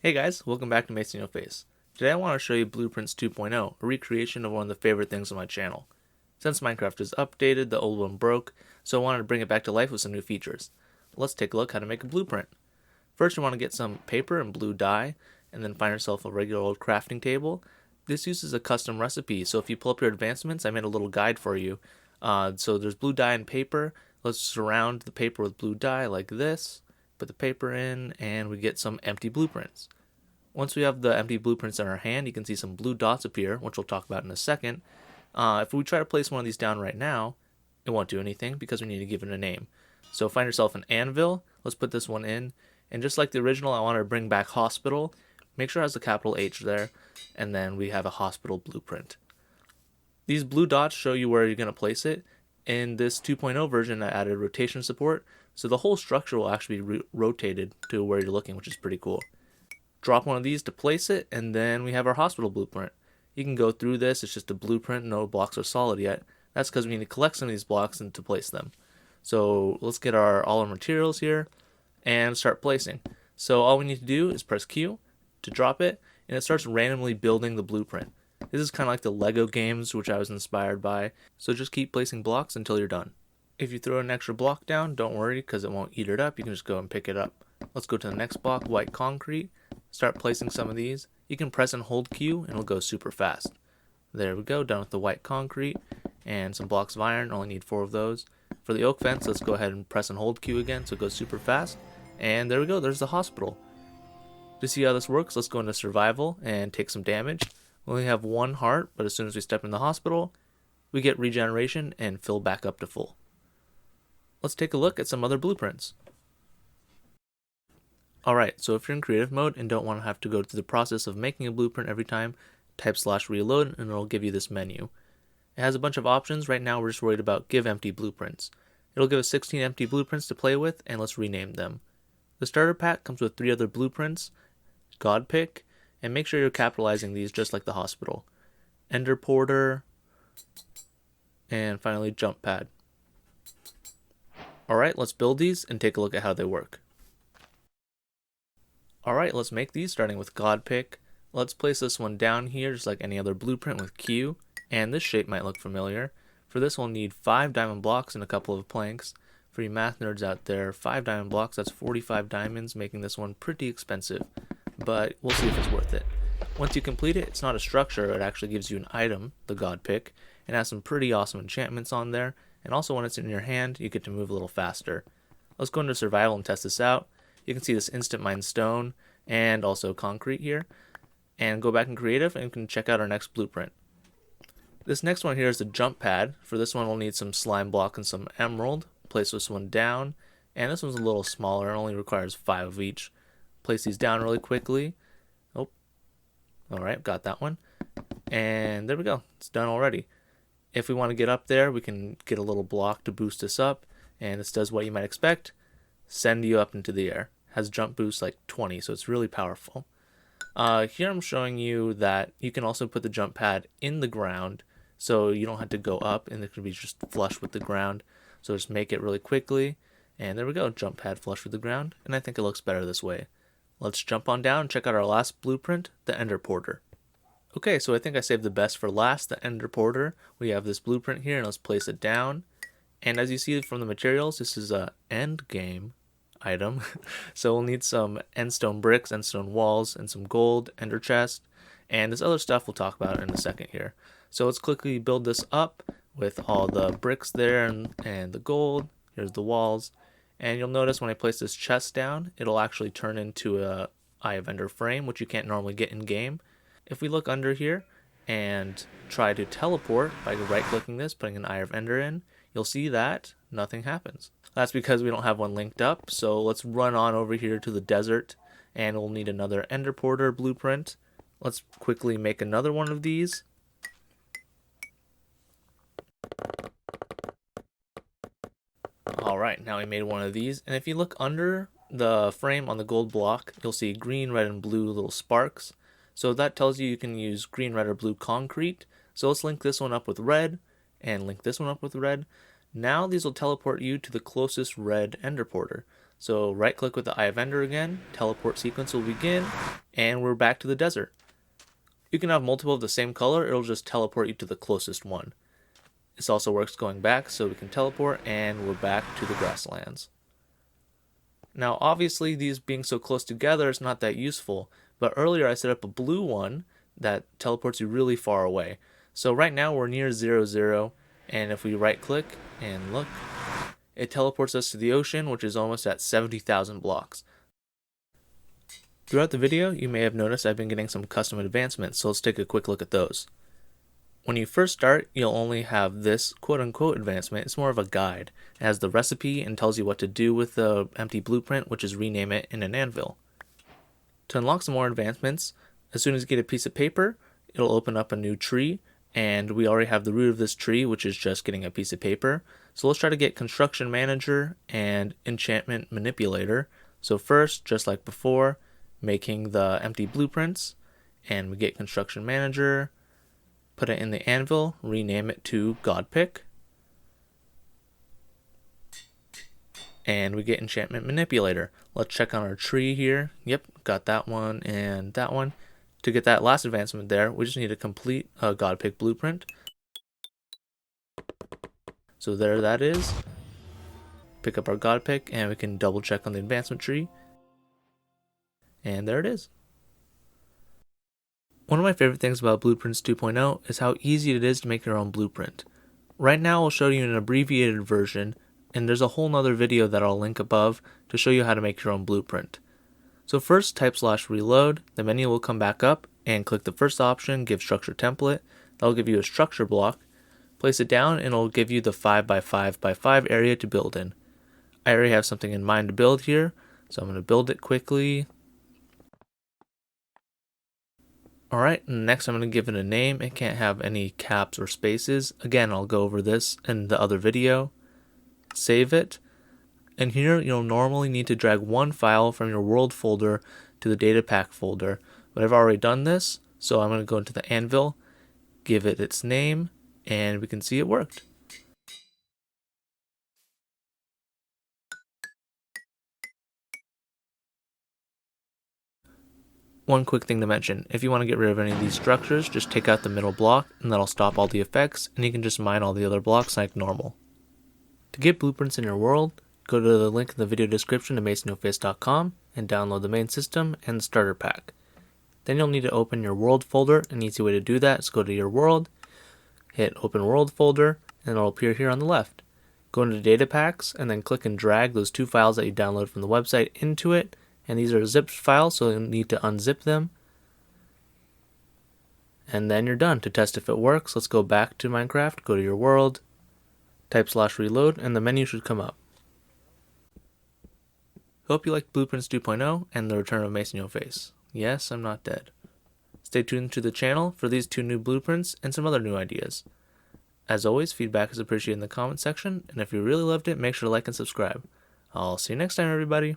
Hey guys, welcome back to MasInYoFace. Today I want to show you Blueprints 2.0, a recreation of one of the favorite things on my channel. Since Minecraft is updated, the old one broke, so I wanted to bring it back to life with some new features. Let's take a look how to make a blueprint. First you want to get some paper and blue dye, and then find yourself a regular old crafting table. This uses a custom recipe, so if you pull up your advancements, I made a little guide for you. So there's blue dye and paper. Let's surround the paper with blue dye like this. Put the paper in, and we get some empty blueprints. Once we have the empty blueprints in our hand, you can see some blue dots appear, which we'll talk about in a second. If we try to place one of these down right now, it won't do anything because we need to give it a name. So find yourself an anvil. Let's put this one in. And just like the original, I want to bring back hospital. Make sure it has a capital H there. And then we have a hospital blueprint. These blue dots show you where you're going to place it. In this 2.0 version, I added rotation support. So the whole structure will actually be rotated to where you're looking, which is pretty cool. Drop one of these to place it, and then we have our hospital blueprint. You can go through this, it's just a blueprint, no blocks are solid yet. That's because we need to collect some of these blocks and to place them. So let's get all our materials here and start placing. So all we need to do is press Q to drop it, and it starts randomly building the blueprint. This is kind of like the Lego games, which I was inspired by, so just keep placing blocks until you're done. If you throw an extra block down, don't worry because it won't eat it up, you can just go and pick it up. Let's go to the next block, white concrete. Start placing some of these. You can press and hold Q and it'll go super fast. There we go, done with the white concrete and some blocks of iron, only need 4 of those. For the oak fence, let's go ahead and press and hold Q again so it goes super fast. And there we go, there's the hospital. To see how this works, let's go into survival and take some damage. We only have 1 heart, but as soon as we step in the hospital, we get regeneration and fill back up to full. Let's take a look at some other blueprints. Alright, so if you're in creative mode and don't want to have to go through the process of making a blueprint every time, type /reload and it'll give you this menu. It has a bunch of options. Right now we're just worried about give empty blueprints. It'll give us 16 empty blueprints to play with, and let's rename them. The starter pack comes with 3 other blueprints, God Pick, and make sure you're capitalizing these just like the hospital. Enderporter, and finally Jump Pad. Alright, let's build these and take a look at how they work. Alright, let's make these starting with God Pick. Let's place this one down here just like any other blueprint with Q, and this shape might look familiar. For this we'll need 5 diamond blocks and a couple of planks. For you math nerds out there, 5 diamond blocks, that's 45 diamonds, making this one pretty expensive, but we'll see if it's worth it. Once you complete it, it's not a structure, it actually gives you an item, the God Pick, and has some pretty awesome enchantments on there, and also when it's in your hand, you get to move a little faster. Let's go into survival and test this out. You can see this instant mine stone and also concrete here. And go back in creative and you can check out our next blueprint. This next one here is the jump pad. For this one we'll need some slime block and some emerald. Place this one down. And this one's a little smaller, it only requires 5 of each. Place these down really quickly. Oh, alright, got that one. And there we go, it's done already. If we want to get up there, we can get a little block to boost us up. And this does what you might expect, send you up into the air. Has jump boost like 20, so it's really powerful. Here I'm showing you that you can also put the jump pad in the ground, so you don't have to go up and it can be just flush with the ground. So just make it really quickly, and there we go, jump pad flush with the ground, and I think it looks better this way. Let's jump on down and check out our last blueprint, the Enderporter. Okay, so I think I saved the best for last, the Enderporter. We have this blueprint here, and let's place it down. And as you see from the materials, this is a end game item. So we'll need some endstone bricks, endstone walls, and some gold, ender chest, and this other stuff we'll talk about in a second here. So let's quickly build this up with all the bricks there and the gold. Here's the walls, and you'll notice when I place this chest down, it'll actually turn into a Eye of Ender frame, which you can't normally get in game. If we look under here and try to teleport by right clicking this, putting an Eye of Ender in, you'll see that nothing happens. That's because we don't have one linked up, so let's run on over here to the desert, and we'll need another Enderporter blueprint. Let's quickly make another one of these. Alright, now we made one of these, and if you look under the frame on the gold block, you'll see green, red, and blue little sparks. So that tells you can use green, red, or blue concrete. So let's link this one up with red, and link this one up with red. Now these will teleport you to the closest red Enderporter. So right click with the Eye of Ender again, teleport sequence will begin, and we're back to the desert. You can have multiple of the same color, it'll just teleport you to the closest one. This also works going back, so we can teleport and we're back to the grasslands. Now obviously these being so close together is not that useful, but earlier I set up a blue one that teleports you really far away. So right now we're near 0, 0, and if we right click and look, it teleports us to the ocean, which is almost at 70,000 blocks. Throughout the video, you may have noticed I've been getting some custom advancements, so let's take a quick look at those. When you first start, you'll only have this quote-unquote advancement. It's more of a guide. It has the recipe and tells you what to do with the empty blueprint, which is rename it in an anvil. To unlock some more advancements, as soon as you get a piece of paper, it'll open up a new tree, and we already have the root of this tree, which is just getting a piece of paper. So let's try to get Construction Manager and Enchantment Manipulator. So first, just like before, making the empty blueprints, and we get Construction Manager, put it in the anvil, rename it to Godpick, and we get Enchantment Manipulator. Let's check on our tree here. Yep, got that one and that one. To get that last advancement there, we just need to complete a Godpick blueprint. So there that is. Pick up our Godpick and we can double check on the advancement tree. And there it is. One of my favorite things about Blueprints 2.0 is how easy it is to make your own blueprint. Right now I'll show you an abbreviated version, and there's a whole nother video that I'll link above to show you how to make your own blueprint. So first type /reload, the menu will come back up, and click the first option, give structure template. That'll give you a structure block. Place it down and it'll give you the 5x5x5 area to build in. I already have something in mind to build here, so I'm going to build it quickly. Alright, next I'm going to give it a name. It can't have any caps or spaces. Again, I'll go over this in the other video. Save it. And here you'll normally need to drag one file from your world folder to the data pack folder. But I've already done this, so I'm going to go into the anvil, give it its name, and we can see it worked. One quick thing to mention, if you want to get rid of any of these structures, just take out the middle block and that'll stop all the effects, and you can just mine all the other blocks like normal. To get blueprints in your world, go to the link in the video description to MasInYoFace.com and download the main system and the starter pack. Then you'll need to open your world folder. An easy way to do that is go to your world, hit open world folder, and it'll appear here on the left. Go into data packs and then click and drag those two files that you downloaded from the website into it. And these are zipped files, so you'll need to unzip them. And then you're done. To test if it works, let's go back to Minecraft, go to your world, type /reload, and the menu should come up. Hope you liked Blueprints 2.0 and the return of MasInYoFace. Yes, I'm not dead. Stay tuned to the channel for these two new blueprints and some other new ideas. As always, feedback is appreciated in the comment section, and if you really loved it, make sure to like and subscribe. I'll see you next time, everybody.